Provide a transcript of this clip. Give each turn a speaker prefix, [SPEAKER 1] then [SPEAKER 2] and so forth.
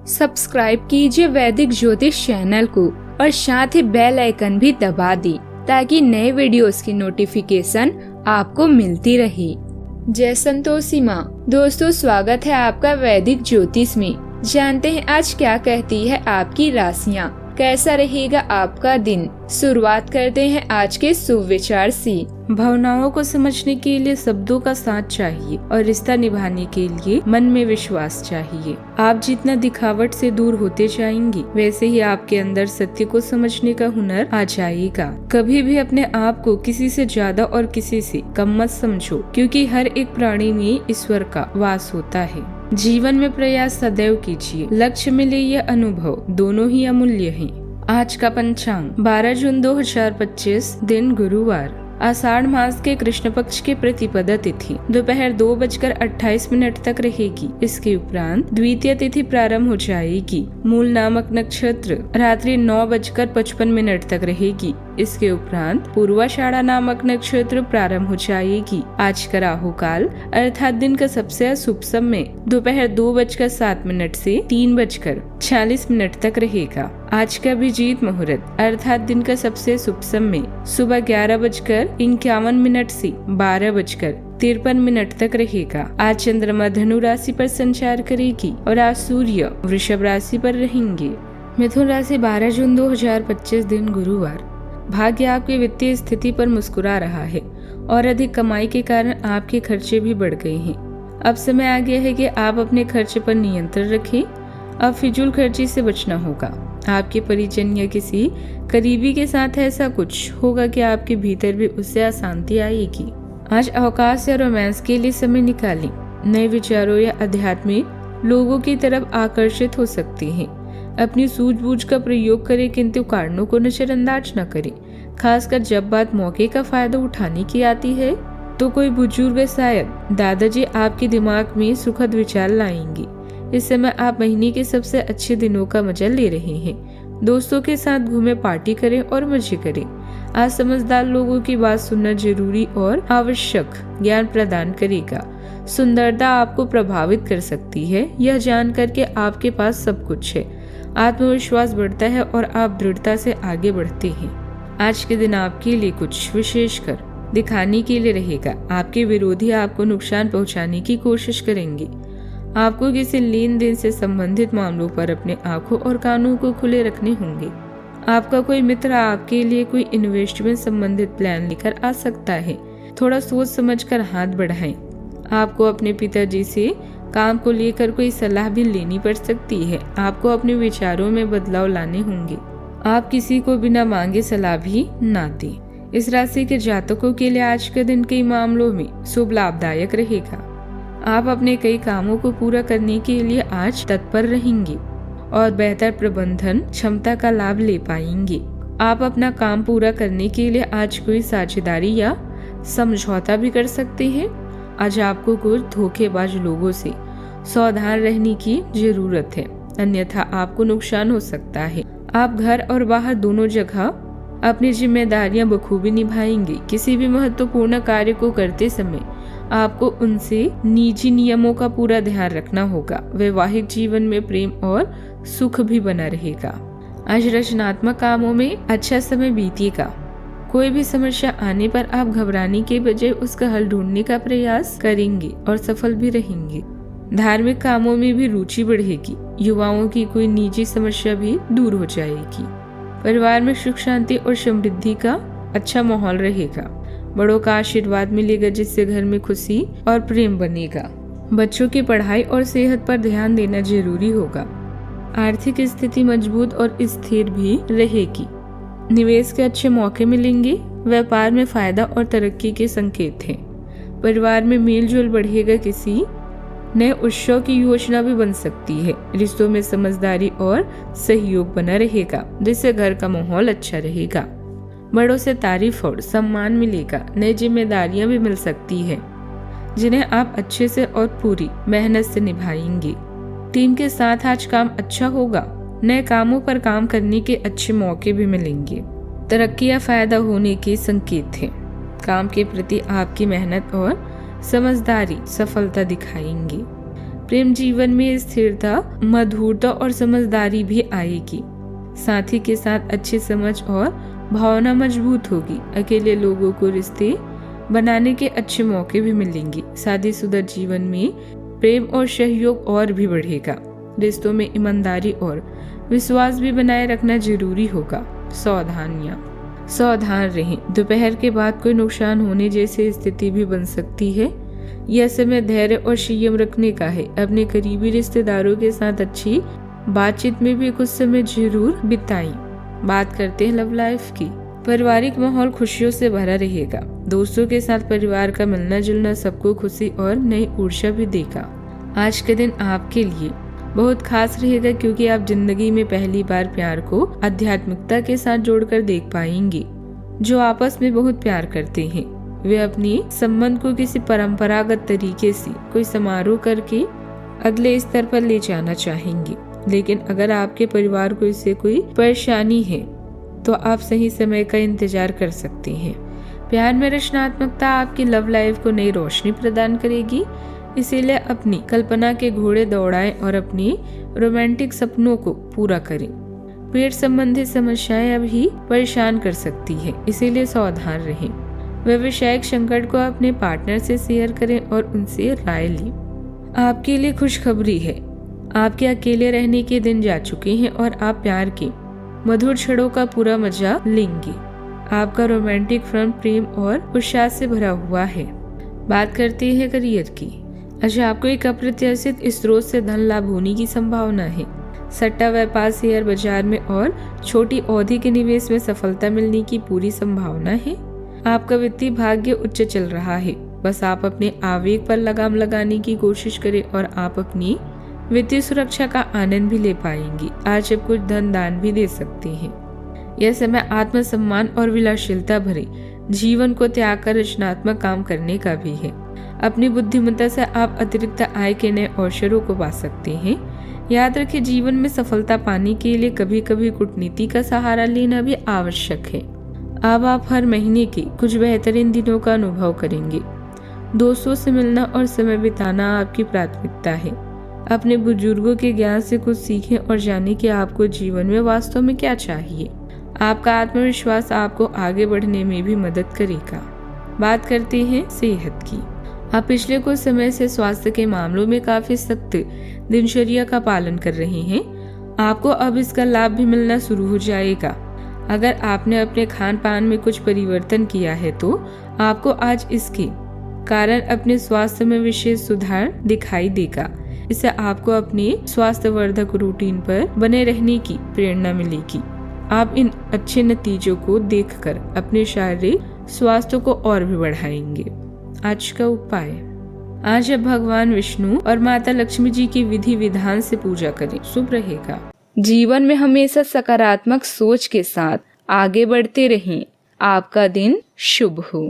[SPEAKER 1] Subscribe कीजिए वैदिक ज्योतिष चैनल को और साथ ही बेल आइकन भी दबा दी ताकि नए वीडियोस की नोटिफिकेशन आपको मिलती रहे। जय संतोषी माँ। दोस्तों, स्वागत है आपका वैदिक ज्योतिष में। जानते हैं आज क्या कहती है आपकी राशियाँ, कैसा रहेगा आपका दिन। शुरुआत करते हैं आज के शुभ विचार से। भावनाओं को समझने के लिए शब्दों का साथ चाहिए और रिश्ता निभाने के लिए मन में विश्वास चाहिए। आप जितना दिखावट से दूर होते जाएंगे वैसे ही आपके अंदर सत्य को समझने का हुनर आ जाएगा। कभी भी अपने आप को किसी से ज्यादा और किसी से कम मत समझो, क्योंकि हर एक प्राणी में ईश्वर का वास होता है। जीवन में प्रयास सदैव कीजिए, लक्ष्य मिले या अनुभव दोनों ही अमूल्य हैं। आज का पंचांग 12 जून 2025, दिन गुरुवार। आषाढ़ मास के कृष्ण पक्ष के प्रतिपदा तिथि दोपहर 2:28 तक रहेगी। इसके उपरांत द्वितीय तिथि प्रारंभ हो जाएगी। मूल नामक नक्षत्र रात्रि 9:55 तक रहेगी। इसके उपरांत पूर्वाषाढ़ा नामक नक्षत्र प्रारंभ हो जाएगी। आज का राहु काल अर्थात दिन का सबसे शुभ समय दोपहर 2:07 से 3:46 तक रहेगा। आज का अभिजीत मुहूर्त अर्थात दिन का सबसे शुभ समय सुबह 11:51 से 12:53 तक रहेगा। आज चंद्रमा धनु राशि पर संचार करेगी और आज सूर्य वृषभ राशि पर रहेंगे। मिथुन राशि 12 जून 2025, दिन गुरुवार। भाग्य आपकी वित्तीय स्थिति पर मुस्कुरा रहा है और अधिक कमाई के कारण आपके खर्चे भी बढ़ गए हैं। अब समय आ गया है कि आप अपने खर्चे पर नियंत्रण रखें। अब फिजूल खर्ची से बचना होगा। आपके परिजन या किसी करीबी के साथ ऐसा कुछ होगा कि आपके भीतर भी उससे अशांति आएगी। आज अवकाश या रोमांस के लिए समय निकालें। नए विचारों या आध्यात्मिक लोगों की तरफ आकर्षित हो सकते हैं। अपनी सूझबूझ का प्रयोग करें, किंतु कारणों को नजरअंदाज न करें। खासकर जब बात मौके का फायदा उठाने की आती है तो कोई बुजुर्ग, शायद दादाजी, आपके दिमाग में सुखद विचार लाएंगे। इस समय आप महीने के सबसे अच्छे दिनों का मजा ले रहे हैं। दोस्तों के साथ घूमे, पार्टी करें और मजे करें। आज समझदार लोगों की बात सुनना जरूरी और आवश्यक ज्ञान प्रदान करेगा। सुंदरता आपको प्रभावित कर सकती है, यह जानकर के आपके पास सब कुछ है। आत्मविश्वास बढ़ता है और आप दृढ़ता से आगे बढ़ते हैं। आज के दिन आपके लिए कुछ विशेष कर दिखाने के लिए रहेगा। आपके विरोधी आपको नुकसान पहुंचाने की कोशिश करेंगे। आपको किसी लेन देन से संबंधित मामलों पर अपने आंखों और कानों को खुले रखने होंगे। आपका कोई मित्र आपके लिए कोई इन्वेस्टमेंट संबंधित प्लान लेकर आ सकता है। थोड़ा सोच समझकर हाथ बढ़ाएं। आपको अपने पिताजी से काम को लेकर कोई सलाह भी लेनी पड़ सकती है। आपको अपने विचारों में बदलाव लाने होंगे। आप किसी को बिना मांगे सलाह भी ना दें। इस राशि के जातकों के लिए आज के दिन कई मामलों में शुभ लाभदायक रहेगा। आप अपने कई कामों को पूरा करने के लिए आज तत्पर रहेंगे और बेहतर प्रबंधन क्षमता का लाभ ले पाएंगे। आप अपना काम पूरा करने के लिए आज कोई साझेदारी या समझौता भी कर सकते हैं। आज आपको कुछ धोखेबाज लोगों से सावधान रहने की जरूरत है, अन्यथा आपको नुकसान हो सकता है। आप घर और बाहर दोनों जगह अपनी जिम्मेदारियां बखूबी निभाएंगे। किसी भी महत्वपूर्ण कार्य को करते समय आपको उनसे निजी नियमों का पूरा ध्यान रखना होगा। वैवाहिक जीवन में प्रेम और सुख भी बना रहेगा। आज रचनात्मक कामों में अच्छा समय बीतेगा। कोई भी समस्या आने पर आप घबराने के बजाय उसका हल ढूंढने का प्रयास करेंगे और सफल भी रहेंगे। धार्मिक कामों में भी रुचि बढ़ेगी। युवाओं की कोई निजी समस्या भी दूर हो जाएगी। परिवार में सुख शांति और समृद्धि का अच्छा माहौल रहेगा। बड़ों का आशीर्वाद मिलेगा, जिससे घर में खुशी और प्रेम बनेगा। बच्चों की पढ़ाई और सेहत पर ध्यान देना जरूरी होगा। आर्थिक स्थिति मजबूत और स्थिर भी रहेगी। निवेश के अच्छे मौके मिलेंगे। व्यापार में फायदा और तरक्की के संकेत हैं। परिवार में मेलजोल बढ़ेगा। किसी नए उत्सव की योजना भी बन सकती है। रिश्तों में समझदारी और सहयोग बना रहेगा, जिससे घर का माहौल अच्छा रहेगा। बड़ों से तारीफ और सम्मान मिलेगा। नई जिम्मेदारियां भी मिल सकती है, जिन्हें आप अच्छे से और पूरी मेहनत से निभाएंगे। टीम के साथ आज काम अच्छा होगा। नए कामों पर काम करने के अच्छे मौके भी मिलेंगे। तरक्की या फायदा होने के संकेत हैं। काम के प्रति आपकी मेहनत और समझदारी सफलता दिखाएंगे। प्रेम जीवन में स्थिरता, मधुरता और समझदारी भी आएगी। साथी के साथ अच्छी समझ और भावना मजबूत होगी। अकेले लोगों को रिश्ते बनाने के अच्छे मौके भी मिलेंगे। शादीशुदा जीवन में प्रेम और सहयोग और भी बढ़ेगा। रिश्तों में ईमानदारी और विश्वास भी बनाए रखना जरूरी होगा। सावधान रहें, दोपहर के बाद कोई नुकसान होने जैसी स्थिति भी बन सकती है। यह समय धैर्य और संयम रखने का है। अपने करीबी रिश्तेदारों के साथ अच्छी बातचीत में भी कुछ समय जरूर बिताएं। बात करते हैं लव लाइफ की। पारिवारिक माहौल खुशियों से भरा रहेगा। दोस्तों के साथ परिवार का मिलना जुलना सबको खुशी और नई ऊर्जा भी देगा। आज के दिन आपके लिए बहुत खास रहेगा क्योंकि आप जिंदगी में पहली बार प्यार को आध्यात्मिकता के साथ जोड़कर देख पाएंगे। जो आपस में बहुत प्यार करते हैं वे अपने संबंध को किसी परंपरागत तरीके से कोई समारोह करके अगले स्तर पर ले जाना चाहेंगे। लेकिन अगर आपके परिवार को इससे कोई परेशानी है तो आप सही समय का इंतजार कर सकते हैं। प्यार में रचनात्मकता आपकी लव लाइफ को नई रोशनी प्रदान करेगी। इसीलिए अपनी कल्पना के घोड़े दौड़ाएं और अपने रोमांटिक सपनों को पूरा करें। पेट संबंधी समस्याएं अभी परेशान कर सकती है, इसीलिए सावधान रहें। व्यवसायिक संकट को अपने पार्टनर से शेयर करें और उनसे राय लें। आपके लिए खुशखबरी है, आपके अकेले रहने के दिन जा चुके हैं और आप प्यार के मधुर क्षणों का पूरा मजा लेंगे। आपका रोमांटिक फ्रंट प्रेम और उत्साह से भरा हुआ है। बात करते हैं करियर की। अच्छा, आपको एक अप्रत्याशित स्रोत से धन लाभ होने की संभावना है। सट्टा व्यापार, शेयर बाजार में और छोटी अवधि के निवेश में सफलता मिलने की पूरी संभावना है। आपका वित्तीय भाग्य उच्च चल रहा है। बस आप अपने आवेग पर लगाम लगाने की कोशिश करें और आप अपनी वित्तीय सुरक्षा का आनंद भी ले पाएंगी। आज आप कुछ धन दान भी दे सकते हैं। यह समय आत्मसम्मान और विलासिता भरे जीवन को त्याग कर रचनात्मक काम करने का भी है। अपनी बुद्धिमत्ता से आप अतिरिक्त आय के नए अवसरों को पा सकते हैं। याद रखें, जीवन में सफलता पाने के लिए कभी कभी कूटनीति का सहारा लेना भी आवश्यक है। अब आप हर महीने के कुछ बेहतरीन दिनों का अनुभव करेंगे। दोस्तों से मिलना और समय बिताना आपकी प्राथमिकता है। अपने बुजुर्गों के ज्ञान से कुछ सीखें और जानें कि आपको जीवन में वास्तव में क्या चाहिए। आपका आत्मविश्वास आपको आगे बढ़ने में भी मदद करेगा। बात करते हैं सेहत की। आप पिछले कुछ समय से स्वास्थ्य के मामलों में काफी सख्त दिनचर्या का पालन कर रहे हैं। आपको अब इसका लाभ भी मिलना शुरू हो जाएगा। अगर आपने अपने खान पान में कुछ परिवर्तन किया है तो आपको आज इसके कारण अपने स्वास्थ्य में विशेष सुधार दिखाई देगा। इससे आपको अपने स्वास्थ्यवर्धक रूटीन पर बने रहने की प्रेरणा मिलेगी। आप इन अच्छे नतीजों को देखकर अपने शारीरिक स्वास्थ्य को और भी बढ़ाएंगे। आज का उपाय, आज आप भगवान विष्णु और माता लक्ष्मी जी की विधि विधान से पूजा करें, शुभ रहेगा। जीवन में हमेशा सकारात्मक सोच के साथ आगे बढ़ते रहें। आपका दिन शुभ हो।